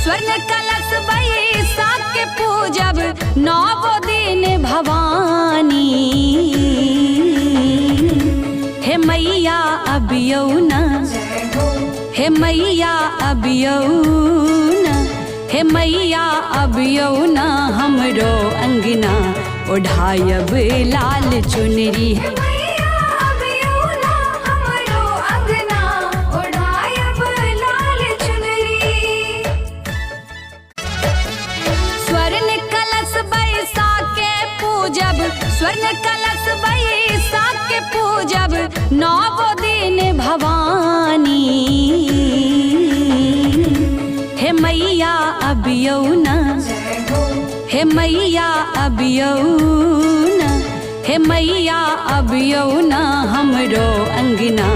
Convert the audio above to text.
स्वर्ण कलश बैसा के पूजब नौ दिन भवानी। हे मैया अबियौ न, हे मैया अबियौ न, हे मैया अबियौ न हमरो अंगना ओढ़ायब लाल चुनरी। स्वर्ण कलश बैसा के पूजब नौ दिन भवानी। हे मैया अबियौ न, हे मैया अबियौ न, हे मैया अबियौ न हमरो अंगना